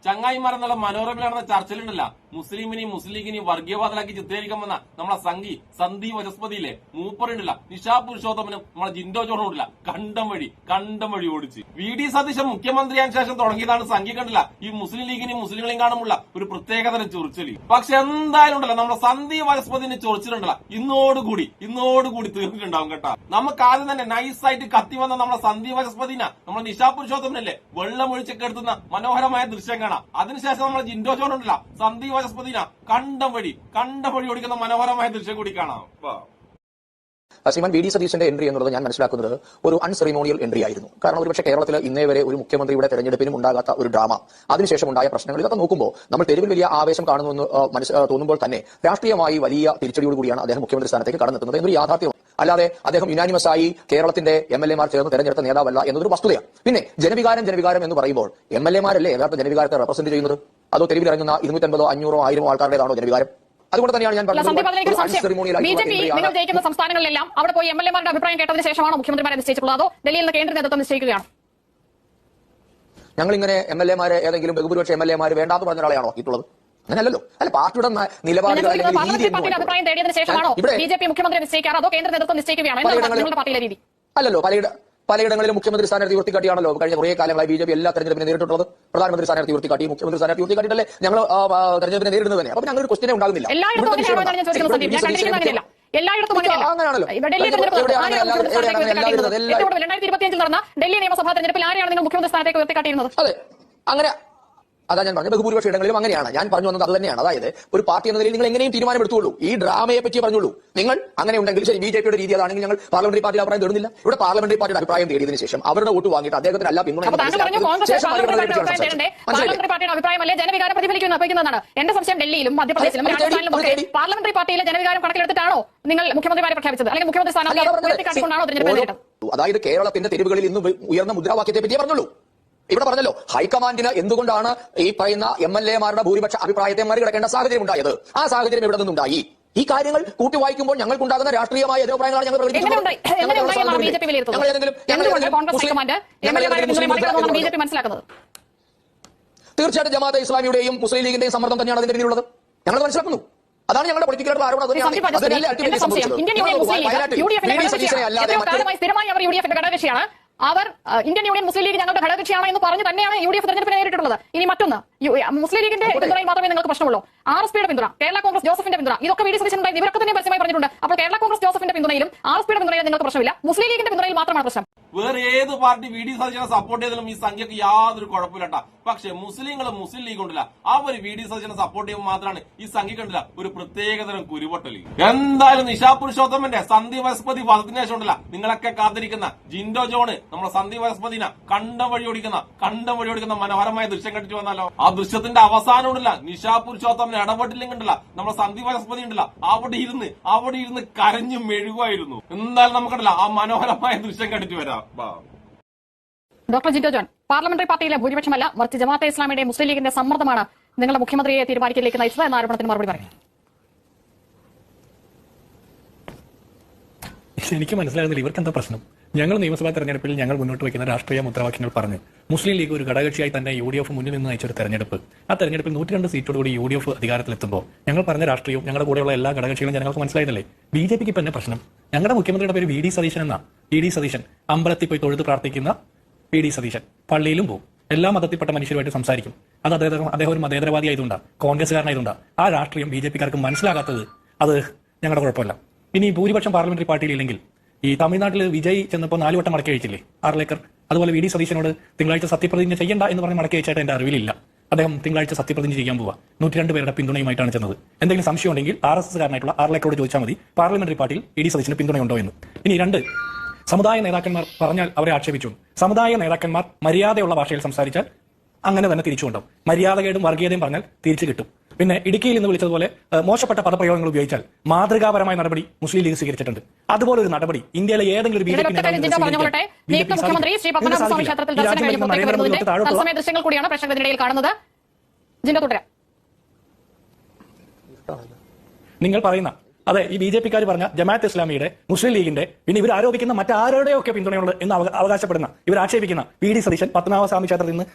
ചങ്ങായിമാരെന്നുള്ള മനോരമയിലാണെന്ന ചർച്ചയിലുണ്ടല്ല മുസ്ലിം ലീഗിനെയും വർഗീയവാദികളാക്കി ചിത്രീകരിക്കാൻ വന്ന നമ്മളെ സന്ദീപ് വനസ്പതിയിലെ മൂപ്പറുണ്ടല്ല നിഷാ പുരുഷോത്തമനും നമ്മളെ ജിൻഡോ ജോണുമില്ല കണ്ടം വഴി ഓടിച്ച് വി.ഡി. സതീശൻ മുഖ്യമന്ത്രിയായ ശേഷം തുടങ്ങിയതാണ് സംഘി കണ്ടില്ല ഈ മുസ്ലിം ലീഗിനെയും മുസ്ലിങ്ങളെയും കാണുമുള്ള ഒരു പ്രത്യേകതരം ചൊറിച്ചലി. പക്ഷെ എന്തായാലും ഉണ്ടല്ലോ നമ്മളെ സന്ദീപ് വനസ്പതിനെ ചൊറിച്ചിട്ടുണ്ടല്ല ഇന്നോടുകൂടി തീർന്നിട്ടുണ്ടാവും കേട്ടാ. നമുക്ക് ആദ്യം തന്നെ നൈസായിട്ട് കത്തി വന്ന നമ്മളെ സന്ദീപ് വനസ്പതിന നമ്മളെ നിഷാ പുരുഷോത്തമനല്ലേ വെള്ളമൊഴിച്ചൊക്കെ എടുത്തുന്ന മനോഹരമായ ദൃശ്യം കാണാം. അതിനുശേഷം നമ്മളെ ജിൻഡോ ജോൺ ഉണ്ടല്ല സന്ദീപ് വനസ്പതിന കണ്ടം വഴി ഓടിക്കുന്ന മനോഹരമായ ദൃശ്യം കൂടി കാണാം. ശ്രീമാൻ വി.ഡി. സതീശന്റെ എൻട്രി എന്നുള്ളത് ഞാൻ മനസ്സിലാക്കുന്നത് ഒരു അൺസെറിമോണിയൽ എൻട്രി ആയിരുന്നു. കാരണം ഒരുപക്ഷെ കേരളത്തിൽ ഇന്നേ വരെ ഒരു മുഖ്യമന്ത്രിയുടെ തെരഞ്ഞെടുപ്പിനും ഉണ്ടാകാത്ത ഒരു ഡ്രാമ, അതിനുശേഷം ഉണ്ടായ പ്രശ്നങ്ങൾ, ഇതൊക്കെ നോക്കുമ്പോൾ നമ്മൾ തെരുവിൽ വലിയ ആവേശം കാണുന്നു തോന്നുമ്പോൾ തന്നെ രാഷ്ട്രീയമായി വലിയ തിരിച്ചടിയോടുകൂടിയാണ് അദ്ദേഹം മുഖ്യമന്ത്രി സ്ഥാനത്തേക്ക് കടന്നെത്തുന്നത് എന്നൊരു യാഥാർത്ഥ്യം. അല്ലാതെ അദ്ദേഹം യുനാനിമസ് ആയി കേരളത്തിന്റെ എം.എൽ.എമാർ ചേർന്ന് തെരഞ്ഞെടുത്ത നേതാവല്ല എന്നതൊരു വസ്തുതയാണ്. പിന്നെ ജനവികാരം എന്ന് പറയുമ്പോൾ എം.എൽ.എമാരല്ലേ യഥാർത്ഥ ജനവികാരത്തെ റെപ്രസെന്റ് ചെയ്യുന്നത്? അതോ തെരുവിൽ ഇറങ്ങുന്ന 250, 500, 1000 ആൾക്കാരുടേതാണോ ജനവികാരം? അതുകൊണ്ട് തന്നെയാണ് ഞാൻ നിങ്ങൾ ജയിക്കുന്ന സംസ്ഥാനങ്ങളിലെല്ലാം അവിടെ പോയി എം.എൽ.എമാരുടെ അഭിപ്രായം കേട്ടതിന് ശേഷമാണോ മുഖ്യമന്ത്രിമാരെ നിശ്ചയിച്ചിട്ടുള്ളത്, അതോ ഡൽഹിയിൽ നിന്ന് കേന്ദ്ര നേതൃത്വം നിശ്ചയിക്കുകയാണ്? ഞങ്ങളിങ്ങനെ എം.എൽ.എമാരെ ഏതെങ്കിലും ബഹുഭൂരിപക്ഷ എം.എൽ.എമാർ വേണ്ടാന്ന് പറഞ്ഞ ഒരാളെയാണോ കിട്ടുള്ളത്? അങ്ങനെയല്ലോ. അല്ല, പാർട്ടിയുടെ നിലപാടുകൾ അഭിപ്രായം തേടിയതിനു ശേഷമാണോ ബി.ജെ.പി മുഖ്യമന്ത്രി നിശ്ചയിക്കാറ്, അതോ കേന്ദ്ര നേതൃത്വം നിശ്ചയിക്കുകയാണോ നിങ്ങളുടെ പാർട്ടിയിലെ രീതി? അല്ലല്ലോ, പലയിടങ്ങളിലും മുഖ്യമന്ത്രി സ്ഥാനാർത്ഥി ഉയർത്തിക്കാട്ടിയാണല്ലോ കഴിഞ്ഞ കുറേ കാലങ്ങളായി ബി.ജെ.പി എല്ലാ തെരഞ്ഞെടുപ്പിനെ നേരിട്ടുള്ളത്. പ്രധാനമന്ത്രി സ്ഥാനാർത്ഥി ഉയർത്തിക്കാട്ടി, മുഖ്യമന്ത്രി സ്ഥാനാർത്ഥി ഉയർത്തിക്കാട്ടിട്ടല്ലേ ഞങ്ങൾ തെരഞ്ഞെടുപ്പിനെ നേരിടുന്നത് തന്നെ. അപ്പൊ ഞങ്ങൾ ഒരു ക്വസ്റ്റ്യനെ ഉണ്ടാകുന്നില്ല. അങ്ങനെയാണല്ലോ. 2025 നടന്ന ഡൽഹി നിയമസഭാ തെരഞ്ഞെടുപ്പിൽ ആരെയാണ് നിങ്ങൾ മുഖ്യമന്ത്രി സ്ഥാനത്തേക്ക് ഉയർത്തിക്കാട്ടിയിരുന്നത്? അതെ, അങ്ങനെ അതാ ഞാൻ പറഞ്ഞു. ബഹുഭൂരിപക്ഷ ഇടങ്ങളിലും അങ്ങനെയാണ്. ഞാൻ പറഞ്ഞു വന്നത് അത് തന്നെയാണ്. അതായത് ഒരു പാർട്ടി എന്ന നിലയിൽ നിങ്ങൾ എങ്ങനെയും തീരുമാനമെടുത്തുള്ളൂ. ഈ ഡ്രാമയെ പറ്റി പറഞ്ഞുള്ളൂ. നിങ്ങൾ അങ്ങനെ ഉണ്ടെങ്കിൽ ശരി, ബി.ജെ.പിയുടെ രീതി അതാണെങ്കിൽ ഞങ്ങൾ പാർലമെന്ററി പാർട്ടിയുടെ അഭിപ്രായം തേടുന്നില്ല. ഇവിടെ പാർലമെന്ററി പാർട്ടിയുടെ അഭിപ്രായം തേടിയതിനു ശേഷം അവരുടെ വോട്ട് വാങ്ങിയിട്ട് അദ്ദേഹത്തിന് എല്ലാ പിന്തുണയും അഭിപ്രായമല്ലേ ജനവികാരം പ്രതിഫലിക്കുന്നതാണ് എന്റെ സംശയം. ഡൽഹിയിലും മധ്യപ്രദേശിലും രാജസ്ഥാനിലും പാർലമെന്ററി പാർട്ടിയിലെ ജനവികാരം കണക്കിലെടുത്തിട്ടാണോ നിങ്ങൾ മുഖ്യമന്ത്രിമാരെ പ്രഖ്യാപിച്ചത്, അല്ലെങ്കിൽ മുഖ്യമന്ത്രി സ്ഥാനാർത്ഥിയാണോ തെരഞ്ഞെടുപ്പ്? അതായത് കേരളത്തിന്റെ തെരുവുകളിൽ ഇന്ന് ഉയർന്ന മുദ്രാവാക്യത്തെ പറ്റിയേ പറഞ്ഞുള്ളൂ. ഇവിടെ പറഞ്ഞല്ലോ, ഹൈക്കമാൻഡിന് എന്തുകൊണ്ടാണ് ഈ പറയുന്ന എം.എൽ.എമാരുടെ ഭൂരിപക്ഷ അഭിപ്രായത്തെ മറികടക്കേണ്ട സാഹചര്യം ഉണ്ടായത്? ആ സാഹചര്യം എവിടെ നിന്നുണ്ടായി? ഈ കാര്യങ്ങൾ കൂട്ടി വായിക്കുമ്പോൾ ഞങ്ങൾക്കുണ്ടാകുന്ന രാഷ്ട്രീയമായ എതിരഭിപ്രായങ്ങളാണ് ഞങ്ങൾ തീർച്ചയായിട്ടും ജമാഅത്തെ ഇസ്ലാമിയുടെയും മുസ്ലിം ലീഗിന്റെയും സമ്മർദ്ദം തന്നെയാണ് അതിന്റെ പിന്നിലുള്ളത്. ഞങ്ങൾ മനസ്സിലാക്കുന്നു. അതാണ് ഞങ്ങളുടെ പൊളിറ്റിക്കൽ ആരോപണം. അവർ ഇന്ത്യൻ യൂണിയൻ മുസ്ലിം ലീഗ് ഞങ്ങളുടെ ഘടകകക്ഷിയാണ് എന്ന് പറഞ്ഞു തന്നെയാണ് യു.ഡി.എഫ് തെരഞ്ഞെടുപ്പിനെ നേരിട്ടുള്ളത്. ഇനി മറ്റൊന്ന്, മുസ്ലിം ലീഗിന്റെ പിന്തുണയിൽ മാത്രമേ നിങ്ങൾക്ക് പ്രശ്നമുള്ളൂ. ആർ.എസ്.പിയുടെ പിന്തുണ, കേരള കോൺഗ്രസ് ജോസഫിന്റെ പിന്തുണ, ഇതൊക്കെ വി.ഡി. സതീശൻ ഉണ്ടായി ഇവരൊക്കെ തന്നെ പരസ്യമായി പറഞ്ഞിട്ടുണ്ട്. അപ്പോൾ കേരള കോൺഗ്രസ് ജോസഫിന്റെ പിന്തുണയിലും ആർ.എസ്.പിയുടെ പിന്തുണയിലും നിങ്ങൾക്ക് പ്രശ്നമില്ല, മുസ്ലിം ലീഗിന്റെ പിന്തുണയിൽ മാത്രമാണ് പ്രശ്നം. വേറെ ഏത് പാർട്ടി വി.ഡി. സതീശനെ സപ്പോർട്ട് ചെയ്താലും ഈ സംഖ്യക്ക് യാതൊരു കുഴപ്പമില്ല. പക്ഷെ മുസ്ലിങ്ങളും മുസ്ലിം ലീഗ് ഉണ്ടല്ല, അവർ വി.ഡി. സതീശനെ സപ്പോർട്ട് ചെയ്യുമ്പോൾ മാത്രമാണ് ഈ സംഖ്യ കണ്ടില്ല ഒരു പ്രത്യേകതരം കുരുപൊട്ടൽ. എന്തായാലും നിഷാ പുരുഷോത്തമന്റെ സന്ദീപ് വനസ്പതി വധത്തിന് ശേഷം ഉണ്ടല്ല നിങ്ങളൊക്കെ കാത്തിരിക്കുന്ന ജിൻഡോ ജോണ് നമ്മളെ സന്ദീപ് വനസ്പതിനെ കണ്ടം വഴി ഓടിക്കുന്ന മനോഹരമായ ദൃശ്യം കണ്ടിട്ട് വന്നാലോ? ആ ദൃശ്യത്തിന്റെ അവസാനം ഉണ്ടല്ല നിഷാ പുരുഷോത്തമനെ ഇടപെട്ടില്ലെങ്കിൽ ഉണ്ടല്ല നമ്മളെ സന്ദീപ് വനസ്പതി ഉണ്ടല്ല അവിടെ ഇരുന്ന് കരഞ്ഞു മെഴുകുമായിരുന്നു. എന്തായാലും നമുക്കുണ്ടല്ല ആ മനോഹരമായ ദൃശ്യം കണ്ടിട്ട് വരാം. ഡോക്ടർ ജിൻഡോ ജോൺ, പാർലമെന്ററി പാർട്ടിയിലെ ഭൂരിപക്ഷമല്ല മറിച്ച് ജമാഅത്തെ ഇസ്ലാമിയുടെ മുസ്ലിം ലീഗിന്റെ സമ്മർദ്ദമാണ് നിങ്ങളുടെ മുഖ്യമന്ത്രിയെ തീരുമാനിക്കലിലേക്ക് നയിച്ചത് എന്ന ആരോപണത്തിന് മറുപടി പറയും. എനിക്ക് മനസ്സിലാകുന്നില്ല ഇവർക്ക് എന്താ പ്രശ്നം. ഞങ്ങൾ നിയമസഭാ തെരഞ്ഞെടുപ്പിൽ ഞങ്ങൾ മുന്നോട്ട് വയ്ക്കുന്ന രാഷ്ട്രീയ മുദ്രാവാക്യങ്ങൾ പറഞ്ഞ് മുസ്ലിം ലീഗ് ഒരു ഘടകകക്ഷിയായി തന്നെ യു.ഡി.എഫ് മുന്നിൽ നിന്ന് നയിച്ചൊരു തെരഞ്ഞെടുപ്പ്, ആ തെരഞ്ഞെടുപ്പിൽ 102 സീറ്റോടുകൂടി യു.ഡി.എഫ് അധികാരത്തിലെത്തുമ്പോൾ ഞങ്ങൾ പറഞ്ഞ രാഷ്ട്രീയവും ഞങ്ങളുടെ കൂടെയുള്ള എല്ലാ ഘടകകക്ഷികളും ജനങ്ങൾക്ക് മനസ്സിലായില്ലേ? ബി.ജെ.പിക്ക് ഇപ്പം തന്നെ പ്രശ്നം. ഞങ്ങളുടെ മുഖ്യമന്ത്രിയുടെ പേര് വി.ഡി. സതീശൻ എന്നാ. വി.ഡി. സതീശൻ അമ്പലത്തിൽ പോയി തൊഴുത് പ്രാർത്ഥിക്കുന്ന വി.ഡി. സതീശൻ പള്ളിയിലും പോകും, എല്ലാ മതത്തിൽപ്പെട്ട മനുഷ്യരുമായിട്ട് സംസാരിക്കും. അത് അദ്ദേഹം ഒരു മതേതരവാദിയായതുകൊണ്ടാണ്, കോൺഗ്രസ്സുകാരനായതുകൊണ്ടാണ്. ആ രാഷ്ട്രീയം ബി.ജെ.പിക്കാർക്ക് മനസ്സിലാകാത്തത് അത് ഞങ്ങളുടെ കുഴപ്പമില്ല. ഇനി ഭൂരിപക്ഷം പാർലമെന്ററി പാർട്ടിയിലില്ലെങ്കിൽ ഈ തമിഴ്നാട്ടിൽ വിജയ് ചെന്നപ്പോൾ 4 വട്ടം മടക്കി അയച്ചില്ലേ 6 ഏക്കർ, അതുപോലെ വി.ഡി. സതീശനോട് തിങ്കളാഴ്ച സത്യപ്രതിജ്ഞ ചെയ്യണ്ട എന്ന് പറഞ്ഞ് മടക്കി അയച്ചായിട്ട് എന്റെ അറിവിലില്ല. അദ്ദേഹം തിങ്കളാഴ്ച സത്യപ്രതിജ്ഞ ചെയ്യാൻ പോവുക 102 പേരുടെ പിന്തുണയുമായിട്ടാണ് ചെന്നത്. എന്തെങ്കിലും സംശയം ഉണ്ടെങ്കിൽ RSS കാരനായിട്ടുള്ള 6 ഏക്കറോട് ചോദിച്ചാൽ മതി പാർലമെന്ററി പാർട്ടിയിൽ വി.ഡി. സതീശന് പിന്തുണയുണ്ടോ എന്ന്. ഇനി 2, സമുദായ നേതാക്കന്മാർ പറഞ്ഞാൽ അവരെ ആക്ഷേപിച്ചു. സമുദായ നേതാക്കന്മാർ മര്യാദയുള്ള ഭാഷയിൽ സംസാരിച്ചാൽ അങ്ങനെ തന്നെ തിരിച്ചുകൊണ്ടും, മര്യാദകേടും വർഗീയതയും പറഞ്ഞാൽ തിരിച്ചു കിട്ടും. പിന്നെ ഇടുക്കിയിൽ നിന്ന് വിളിച്ചതുപോലെ മോശപ്പെട്ട പദപ്രയോഗങ്ങൾ ഉപയോഗിച്ചാൽ മാതൃകാപരമായ നടപടി മുസ്ലിം ലീഗ് സ്വീകരിച്ചിട്ടുണ്ട്. അതുപോലെ ഒരു നടപടി ഇന്ത്യയിലെ ഏതെങ്കിലും ഒരു ദൃശ്യങ്ങൾ കൂടിയാണ് പ്രശ്നത്തിനിടയിൽ കാണുന്നത്. നിങ്ങൾ പറയുന്ന അതെ, ഈ BJP-ക്കാർ പറഞ്ഞ ജമാഅത്ത് ഇസ്ലാമിയുടെ, മുസ്ലിം ലീഗിന്റെ, പിന്നെ ഇവർ ആരോപിക്കുന്ന മറ്റാരുടെയൊക്കെ പിന്തുണയുള്ളത് എന്ന് അവകാശപ്പെടുന്ന, ഇവർ ആക്ഷേപിക്കുന്ന VD സതീശൻ പത്മനാഭസ്വാമി ക്ഷേത്രത്തിൽ നിന്ന്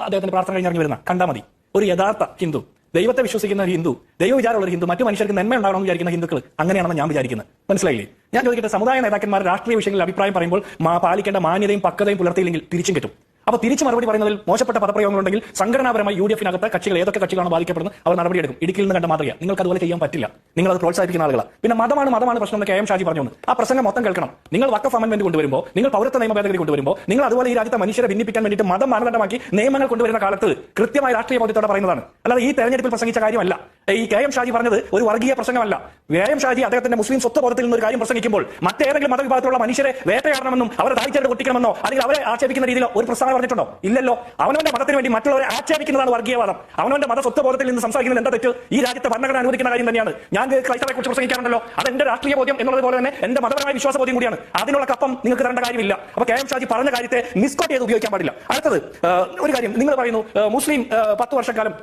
അദ്ദേഹത്തിന്റെ പ്രാർത്ഥന കഴിഞ്ഞിറങ്ങി വരുന്ന കണ്ടാൽ മതി. ഒരു യഥാർത്ഥ ഹിന്ദു, ദൈവത്തെ വിശ്വസിക്കുന്ന ഒരു ഹിന്ദു, ദൈവവിചാരമുള്ള ഒരു ഹിന്ദു, മറ്റു മനുഷ്യർക്ക് നന്മ ഉണ്ടാവണമെന്ന് വിചാരിക്കുന്ന ഹിന്ദുക്കൾ അങ്ങനെയാണെന്ന് ഞാൻ വിചാരിക്കുന്നത്. മനസ്സിലായില്ലേ? ഞാൻ ചോദിക്കട്ടെ, സമുദായ നേതാക്കന്മാർ രാഷ്ട്രീയ വിഷയങ്ങളിൽ അഭിപ്രായം പറയുമ്പോൾ പാലിക്കേണ്ട മാന്യതയും പക്വതയും പുലർത്തിയില്ലെങ്കിൽ തിരിച്ചും കിട്ടും. അപ്പൊ തിരിച്ചു മറുപടി പറയുന്നതിൽ മോശപ്പെട്ട പദപ്രയോഗങ്ങളുണ്ടെങ്കിൽ സംഘടനാപരമായി UDF-നകത്ത് കക്ഷികൾ ഏതൊക്കെ കക്ഷികളാണ് ബാധിക്കപ്പെടുന്നത് അവർ നടപടിയെടുക്കും. ഇടുക്കിയിൽ നിന്ന് കണ്ട മാതൃക. നിങ്ങൾക്ക് അതുപോലെ ചെയ്യാൻ പറ്റില്ല. നിങ്ങൾ അത് പ്രോത്സാഹിപ്പിക്കുന്ന ആളുകളാണ്. പിന്നെ മതമാണ് പ്രശ്നം എന്ന് KM ഷാജി പറഞ്ഞു. ആ പ്രസംഗം മൊത്തം കേൾക്കണം. നിങ്ങൾ വഖഫ് അമെന്റ്മെന്റ് കൊണ്ടുവരുമ്പോൾ, നിങ്ങൾ പൗരത്വ നിയമ ഭേദഗതി കൊണ്ടുവരുമ്പോൾ, നിങ്ങൾ അതുപോലെ ഈ രാജ്യത്തെ മനുഷ്യരെ ഭിന്നിപ്പിക്കാൻ വേണ്ടിയിട്ട് മതം മാനദണ്ഡമാക്കി നിയമങ്ങൾ കൊണ്ടുവരുന്ന കാലത്ത് കൃത്യമായ രാഷ്ട്രീയ ബോധ്യത്തോടെ പറയുന്നതാണ്. അല്ലാതെ ഈ തെരഞ്ഞെടുപ്പിൽ പ്രസംഗിച്ച കാര്യമല്ല. ഈ KM ഷാജി പറഞ്ഞത് ഒരു വർഗീയ പ്രസംഗമല്ല. KM ഷാജി അദ്ദേഹത്തിന്റെ മുസ്ലിം സ്വത്ത് ബോധത്തിൽ നിന്ന് ഒരു കാര്യം പ്രസംഗിക്കുമ്പോൾ മറ്റേതെങ്കിലും മതവിഭാഗത്തിലുള്ള മനുഷ്യരെ വേട്ടയാടണമെന്നും അവരെ ദാരിദ്ര്യത്തെ പൊട്ടിക്കണമെന്നോ അല്ലെങ്കിൽ അവരെ ആക്ഷേപിക്കുന്ന രീതിയിൽ ഒരു പ്രസ്താവന പറഞ്ഞിട്ടുണ്ടോ? ഇല്ലല്ലോ. അവനവന്റെ മതത്തിന് വേണ്ടി മറ്റുള്ളവരെ ആക്ഷേപിക്കുന്നതാണ് വർഗീയവാദം. അവനവന്റെ മത സ്വത്വബോധത്തിൽ നിന്ന് സംസാരിക്കുന്നത് എന്താ തെറ്റ്? ഈ രാജ്യത്തെ ഭരണഘടന അനുവദിക്കുന്ന കാര്യം തന്നെയാണ്. ഞാൻ ക്രൈസ്തവരെ കുറിച്ച് പ്രസംഗിക്കാറുണ്ടല്ലോ. അത് എന്റെ രാഷ്ട്രീയ ബോധ്യം എന്നുള്ളത് പോലെ തന്നെ എന്റെ മതപരമായ വിശ്വാസ ബോധ്യം കൂടിയാണ്. അതിനുള്ള കപ്പം നിങ്ങൾക്ക് തരേണ്ട കാര്യമില്ല. അപ്പൊ KM ഷാജി പറഞ്ഞ കാര്യത്തെ മിസ്കോട്ട് ചെയ്ത് ഉപയോഗിക്കാൻ പാടില്ല. അടുത്തത് ഒരു കാര്യം, നിങ്ങൾ പറയുന്നു മുസ്ലിം 10 വർഷക്കാലം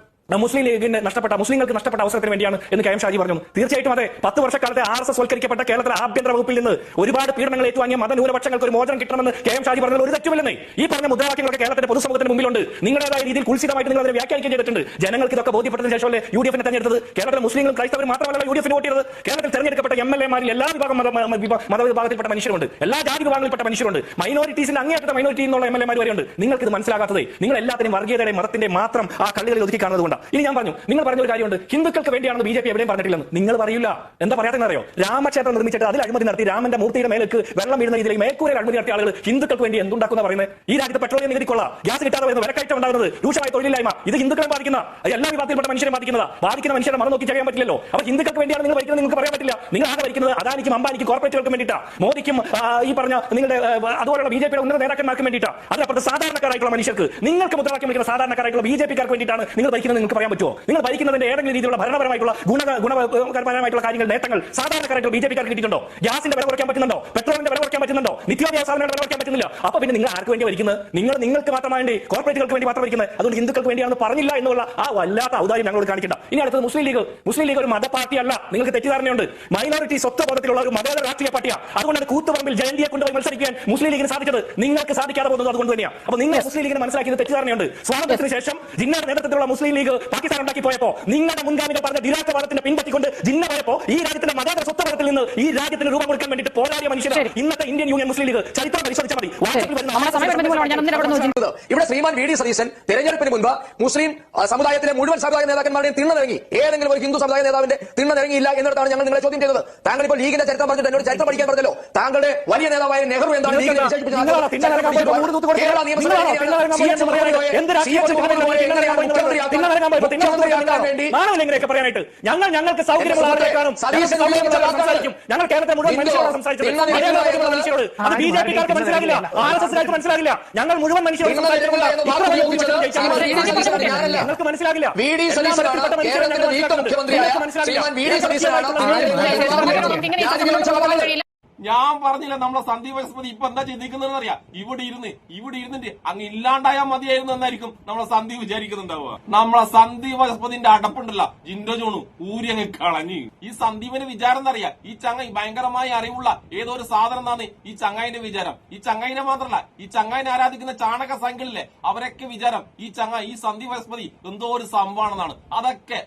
മുസ്ലിം ലീഗിന് മുസ്ലിങ്ങൾക്ക് നഷ്ടപ്പെട്ട അവസരത്തിന് വേണ്ടിയാണ് എന്ന് KM ഷാജി പറഞ്ഞു. തീർച്ചയായിട്ടും അതെ. 10 വർഷക്കാലത്തെ RSS വൽക്കരിക്കപ്പെട്ട കേരളത്തിലെ ആഭ്യന്തര വകുപ്പിൽ നിന്ന് ഒരുപാട് പീഡനങ്ങൾ ഏറ്റുവാങ്ങിയ മതന്യൂനപക്ഷങ്ങൾക്ക് ഒരു മോചനം കിട്ടണമെന്ന് KM ഷാജി പറഞ്ഞാൽ ഒരു തെറ്റുമില്ലെന്നേ. ഈ പറഞ്ഞ മുദ്രാവാക്യങ്ങളൊക്കെ കേരളത്തിന്റെ പൊതുസമൂഹത്തിന് മുമ്പിലുണ്ട്. നിങ്ങളുടേതായ രീതിയിൽ കുൽസിതമായിട്ട് നിങ്ങൾ അതിനെ വ്യാഖ്യാനിക്കുകയും ചെയ്തിട്ടുണ്ട്. ജനങ്ങൾക്ക് ഇതൊക്കെ ബോധ്യപ്പെട്ടതിന് ശേഷമല്ലേ UDF-നെ തെരഞ്ഞെടുത്തത്. കേരളത്തിലെ മുസ്ലിങ്ങളും ക്രൈസ്തവരും മാത്രമല്ല UDF-ന് വോട്ട് ചെയ്തത്. കേരളത്തിൽ തെരഞ്ഞെടുക്കപ്പെട്ട MLA-മാരിൽ എല്ലാ മതവിഭാഗത്തിൽപ്പെട്ട മനുഷ്യരുണ്ട്, എല്ലാ ജാതി വിഭാഗങ്ങളിൽപ്പെട്ട മനുഷ്യരുണ്ട്, മൈനോറിറ്റീസിന്റെ അങ്ങേയറ്റത്തെ മൈനോറിറ്റി എന്നുള്ള MLA-മാർ വരെയുണ്ട്. നിങ്ങൾക്ക് ഇത് മനസ്സിലാകാത്തതേ നിങ്ങൾ എല്ലാത്തിനും വർഗീയതയുടെ മതത്തിന്റെ മാത്രം ആ കള്ളികളിൽ ഒതുക്കി കാണുന്നതുകൊണ്ടാണ്. ഇനി ഞാൻ പറഞ്ഞു, നിങ്ങൾ പറഞ്ഞ ഒരു കാര്യമുണ്ട്, ഹിന്ദുക്കൾക്ക് വേണ്ടിയാണെന്ന് BJP എവിടെയും പറഞ്ഞിട്ടില്ലെന്ന്. നിങ്ങൾ പറയില്ല. എന്താ പറയാത്തെന്ന് അറിയോ? രാമക്ഷേത്രം നിർമ്മിച്ചിട്ട് അതിൽ അഴിമതി നടത്തി രാമന്റെ മൂർത്തിയുടെ മേലേക്ക് വെള്ളം വീഴുന്ന രീതിയിലേക്ക് മേൽക്കൂരയിൽ അഴിമതി നടത്തിയ ആളുകൾ ഹിന്ദുക്കൾക്ക് വേണ്ടി എന്തുണ്ടാക്കുന്ന പറയുന്നത്? ഈ രാജ്യത്ത് പെട്രോളിയം നികുതിക്കൊള്ള, ഗ്യാസ് കിട്ടാതെ വരുന്ന വിലക്കയറ്റം ഉണ്ടാകുന്നത്, രൂക്ഷമായ തൊഴിലില്ലായ്മ, ഇത് ഹിന്ദുക്കളെ ബാധിക്കുന്ന എല്ലാ വിഭാഗത്തിൽപ്പെട്ട മനുഷ്യരെ ബാധിക്കുന്ന മനുഷ്യരെ മറന്നു നോക്കി ചെയ്യാൻ പറ്റില്ലല്ലോ. അപ്പൊ ഹിന്ദുക്കൾക്ക് വേണ്ടിയാണ് നിങ്ങൾ ഭരിക്കുന്നത് നിങ്ങൾക്ക് പറയാൻ പറ്റില്ല. നിങ്ങൾ ആകെ ഭരിക്കുന്നത് അദാനിക്കും അംബാനിക്കും കോർപ്പറേറ്റുകൾക്കും വേണ്ടിയിട്ടാണ്, മോദിക്കും ഈ പറഞ്ഞ നിങ്ങളുടെ അതുപോലുള്ള BJP-യുടെ ഉന്നത നേതാക്കന്മാർക്കും വേണ്ടിയിട്ടാണ്. അതിനപ്പുറത്ത് സാധാരണക്കാരായിട്ടുള്ള മനുഷ്യർക്ക്, നിങ്ങൾക്ക് മുദ്രാവാക്യം വിളിക്കുന്ന സാധാരണക്കാരായിട്ടുള്ള BJP-ക്കാർക്ക് വേണ്ടിയിട്ടാണ് നിങ്ങൾ ഭരിക്കുന്നത്. നിങ്ങൾക്ക് പറയാൻ പറ്റുമോ? നിങ്ങൾ ഭരിക്കുന്നതിന്റെ ഏതെങ്കിലും രീതിയിലുള്ള ഭരണപരമായിട്ടുള്ള ഗുണപരമായിട്ടുള്ള കാര്യങ്ങൾ, നേട്ടങ്ങൾ സാധാരണക്കാരായിട്ടുള്ള BJP-ക്കാർക്ക് കിട്ടിയിട്ടുണ്ടോ? ഗ്യാസിന്റെ വില കുറയ്ക്കാൻ പറ്റുന്നുണ്ടോ? പെട്രോളിന്റെ വില കുറയ്ക്കാൻ പറ്റുന്നുണ്ടോ? നിത്യോപയോഗ സാധനങ്ങളുടെ വില കുറയ്ക്കാൻ പറ്റുന്നില്ല. അപ്പൊ പിന്നെ നിങ്ങൾ ആർക്ക് വേണ്ടി ഭരിക്കുന്നത്? നിങ്ങൾക്ക് മാത്രമാണ് വേണ്ടി, കോർപ്പറേറ്റുകൾക്ക് വേണ്ടി മാത്രം ഭരിക്കുന്നത്. അതുകൊണ്ട് ഹിന്ദുക്കൾക്ക് വേണ്ടിയാണെന്ന് പറഞ്ഞില്ല എന്നുള്ള ആ വല്ലാത്ത ഔദാര്യം ഞങ്ങളോട് കാണിക്കണ്ട. ഇനി അടുത്തത് മുസ്ലിം ലീഗ് ഒരു മതപാർട്ടിയല്ല. നിങ്ങൾക്ക് തെറ്റിദ്ധാരണയുണ്ട്. മൈനോറിറ്റി സ്വത്വബോധത്തിലുള്ള ഒരു മതേതര രാഷ്ട്രീയ പാർട്ടിയാണ്. അതുകൊണ്ടാണ് കൂത്തുപറമ്പിൽ ജയന്തിയെ കൊണ്ടുപോയി മത്സരിക്കാൻ മുസ്ലിം ലീഗിന് സാധിച്ചത്. നിങ്ങൾക്ക് സാധിക്കാതെ പോകുന്നത് അതുകൊണ്ട് തന്നെയാണ്. അപ്പൊ നിങ്ങൾ മുസ്ലിം ലീഗിനെ മനസ്സിലാക്കിയത് തെറ്റിദ്ധാരണയുണ്ട്. സ്വാതന്ത്ര്യത്തിന് ശേഷം ജിന്നയുടെ നേതൃത്വത്തിലുള്ള മുസ്ലിം ലീഗ് പാകിസ്ഥാൻ ഉണ്ടാക്കി പോയപ്പോ നിങ്ങളുടെ മുൻഗാമികൾ പറഞ്ഞ ദിരാക്കവാദത്തിന്റെ പിൻപറ്റിക്കൊണ്ട് ജിന്ന പോയപ്പോ ഈ രാജ്യത്തിന്റെ മതേതര സ്വത്വബോധത്തിൽ നിന്ന് ഈ രാജ്യത്തിന് രൂപം കൊടുക്കാൻ വേണ്ടിയിട്ട് പോരാടിയ മനുഷ്യരാണ് ഇന്നത്തെ ഇന്ത്യൻ യൂണിയൻ മുസ്ലിം ലീഗ്. ചരിത്രം പരിശോധിച്ചാൽ മതി. ഇവിടെ ശ്രീമാൻ VD സതീശൻ തെരഞ്ഞെടുപ്പിന് മുൻപ് മുസ്ലിം സമുദായത്തിലെ മുഴുവൻ സമുദായ നേതാക്കന്മാരുടെയും തിണ്ണനിറങ്ങി, ഏതെങ്കിലും ഒരു ഹിന്ദു സമുദായ നേതാവിന്റെ തിണ്ണനിറങ്ങിയില്ല എന്നിടത്താണ് ഞങ്ങൾ നിങ്ങളെ ചോദ്യം ചെയ്തത്. താങ്കൾ ഇപ്പോൾ ലീഗിന്റെ ചരിത്രം പറഞ്ഞിട്ട് എന്നോട് ചരിത്രം പഠിക്കാൻ പറഞ്ഞല്ലോ. താങ്കളുടെ വലിയ നേതാവായ നെഹ്റു എന്താണ് ലീഗിനെ വിശേഷിപ്പിച്ചത്? ഞങ്ങൾക്ക് സൗകര്യമുള്ള ഞങ്ങൾ കേരളത്തെ മുഴുവൻ മനുഷ്യരോട് സംസാരിച്ചത് അത് BJP-ക്കാർക്ക് മനസ്സിലാകില്ല, RSS-കാർക്ക് മനസ്സിലാകില്ല. ഞങ്ങൾ മുഴുവൻ മനുഷ്യരോട് ഞങ്ങൾക്ക് മനസ്സിലാകില്ല. ഞാൻ പറഞ്ഞില്ല നമ്മളെ സന്ദീപ് വൈസ്പതി ഇപ്പൊ എന്താ ചെയ്തിരിക്കുന്നതെന്ന് അറിയാം. ഇവിടെ ഇരുന്നിട്ട് അങ്ങ് ഇല്ലാണ്ടായാൽ മതിയായിരുന്നു എന്നായിരിക്കും നമ്മളെ സന്ദീപ് വിചാരിക്കുന്നുണ്ടാവുക. നമ്മളെ സന്ദീപ് വൈസ്പതിന്റെ അടപ്പുണ്ടല്ല ജിൻഡോ ജോണു ഊരി അങ്ങ് കളഞ്ഞ്. ഈ സന്ദീപിന്റെ വിചാരം എന്നറിയാം, ഈ ചങ്ങായി ഭയങ്കരമായി അറിവുള്ള ഏതോ ഒരു സാധനം എന്നാണ് ഈ ചങ്ങായിന്റെ വിചാരം. ഈ ചങ്ങായിനെ മാത്രമല്ല, ഈ ചങ്ങായിനെ ആരാധിക്കുന്ന ചാണക സംഘങ്ങളിലെ അവരൊക്കെ വിചാരം ഈ സന്ദീപ് വൈസ്പതി എന്തോ ഒരു സംഭവമാണെന്നാണ്. അതൊക്കെ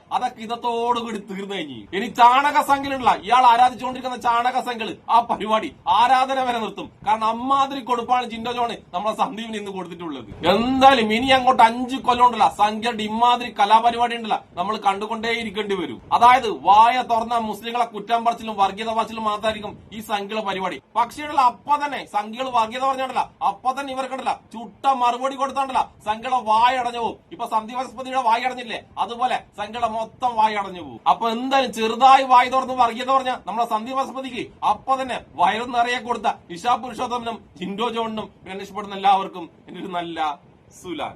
ഇതത്തോടുകൂടി തീർന്നു കഴിഞ്ഞു. ഇനി ചാണക സംഘങ്ങളുള്ള ഇയാൾ ആരാധിച്ചുകൊണ്ടിരിക്കുന്ന ചാണക സംഘങ്ങൾ ആ പരിപാടി ആരാധന വരെ നിർത്തും. കാരണം അമ്മാതിരി കൊടുപ്പാണ് ജിൻഡോ ജോണ് നമ്മളെ സന്ദീപിന് ഇന്ന് കൊടുത്തിട്ടുള്ളത്. എന്തായാലും ഇനി അങ്ങോട്ട് 5 കൊല്ലം ഉണ്ടല്ല സംഖ്യയുടെ ഇമാതിരി കലാപരിപാടി ഉണ്ടല്ല നമ്മൾ കണ്ടുകൊണ്ടേ ഇരിക്കേണ്ടി വരും. അതായത് വായ തുറന്ന മുസ്ലിങ്ങളെ കുറ്റം പറച്ചിലും വർഗീയത പറച്ചിലും മാത്രമായിരിക്കും ഈ സംഖ്യയുടെ പരിപാടി. പക്ഷേ അപ്പൊ തന്നെ സംഖ്യകൾ വർഗീയത പറഞ്ഞിട്ടല്ല, അപ്പൊ തന്നെ ഇവർക്കുണ്ടല്ല ചുട്ട മറുപടി കൊടുത്തോണ്ടല്ല സംഖ്യയുടെ വായ അടഞ്ഞു പോകും. ഇപ്പൊ സന്ദീപ് വൈസ്പതിയുടെ വായ അടഞ്ഞില്ലേ, അതുപോലെ സംഖ്യയുടെ മൊത്തം വായ അടഞ്ഞു പോകും. അപ്പൊ എന്തായാലും ചെറുതായി വായ തുറന്ന് വർഗീയത പറഞ്ഞ നമ്മളെ സന്ദീപ് വൈസ്പതിക്ക് അപ്പൊ തന്നെ വയറും നിറയെ കൊടുത്ത നിശാ പുരുഷോത്തമനും ജിൻഡോ ജോണിനും പിന്നെ ഇഷ്ടപ്പെടുന്ന എല്ലാവർക്കും എന്റെ ഒരു നല്ല സുലാൻ.